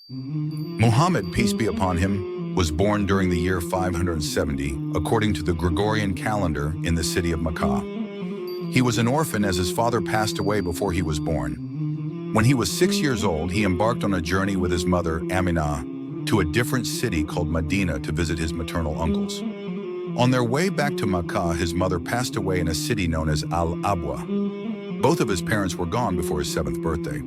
Muhammad, peace be upon him, was born during the year 570, according to the Gregorian calendar, in the city of Makkah. He was an orphan as his father passed away before he was born. When he was 6 years old, he embarked on a journey with his mother, Aminah, to a different city called Medina to visit his maternal uncles. On their way back to Makkah, his mother passed away in a city known as Al-Abwa. Both of his parents were gone before his 7th birthday.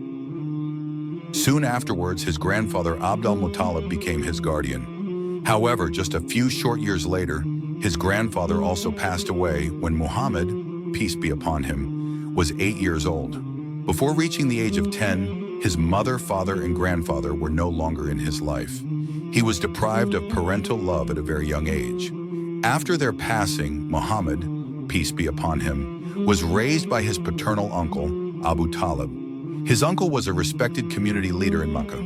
Soon afterwards, his grandfather Abd al-Muttalib became his guardian. However, just a few short years later, his grandfather also passed away when Muhammad, peace be upon him, was 8 years old. Before reaching the age of 10, his mother, father, and grandfather were no longer in his life. He was deprived of parental love at a very young age. After their passing, Muhammad, peace be upon him, was raised by his paternal uncle, Abu Talib. His uncle was a respected community leader in Makkah.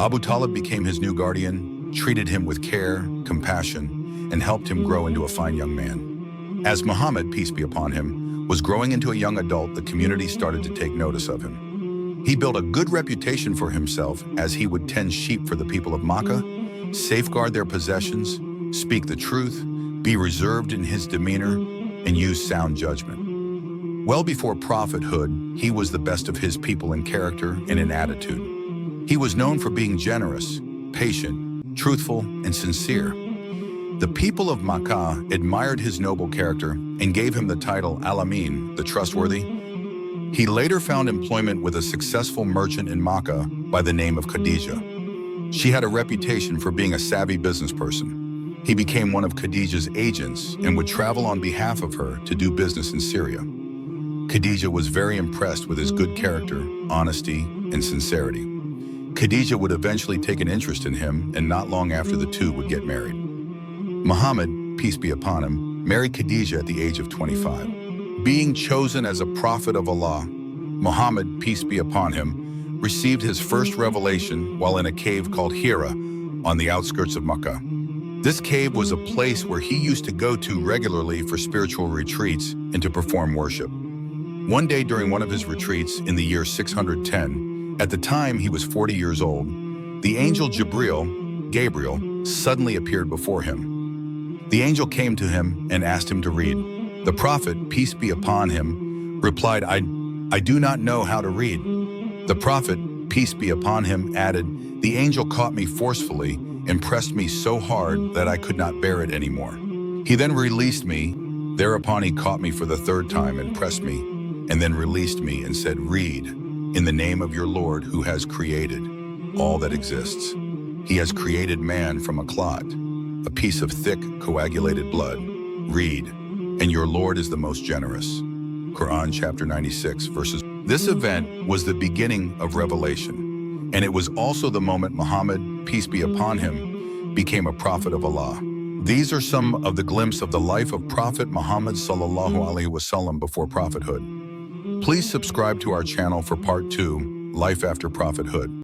Abu Talib became his new guardian, treated him with care, compassion, and helped him grow into a fine young man. As Muhammad, peace be upon him, was growing into a young adult, the community started to take notice of him. He built a good reputation for himself as he would tend sheep for the people of Makkah, safeguard their possessions, speak the truth, be reserved in his demeanor, and use sound judgment. Well before prophethood, he was the best of his people in character and in attitude. He was known for being generous, patient, truthful, and sincere. The people of Makkah admired his noble character and gave him the title Al-Amin, the trustworthy. He later found employment with a successful merchant in Makkah by the name of Khadijah. She had a reputation for being a savvy business person. He became one of Khadijah's agents and would travel on behalf of her to do business in Syria. Khadijah was very impressed with his good character, honesty, and sincerity. Khadijah would eventually take an interest in him, and not long after the two would get married. Muhammad, peace be upon him, married Khadijah at the age of 25. Being chosen as a prophet of Allah, Muhammad, peace be upon him, received his first revelation while in a cave called Hira on the outskirts of Makkah. This cave was a place where he used to go to regularly for spiritual retreats and to perform worship. One day during one of his retreats in the year 610, at the time he was 40 years old, the angel Gabriel, suddenly appeared before him. The angel came to him and asked him to read. The prophet, peace be upon him, replied, I do not know how to read. The prophet, peace be upon him, added, the angel caught me forcefully and pressed me so hard that I could not bear it anymore. He then released me. Thereupon he caught me for the 3rd time and pressed me, and then released me and said, read, in the name of your Lord who has created all that exists. He has created man from a clot, a piece of thick, coagulated blood. Read, and your Lord is the most generous. Quran chapter 96, verses. This event was the beginning of revelation, and it was also the moment Muhammad, peace be upon him, became a prophet of Allah. These are some of the glimpses of the life of Prophet Muhammad sallallahu, alaihi wasallam before prophethood. Please subscribe to our channel for part 2, Life After Prophethood.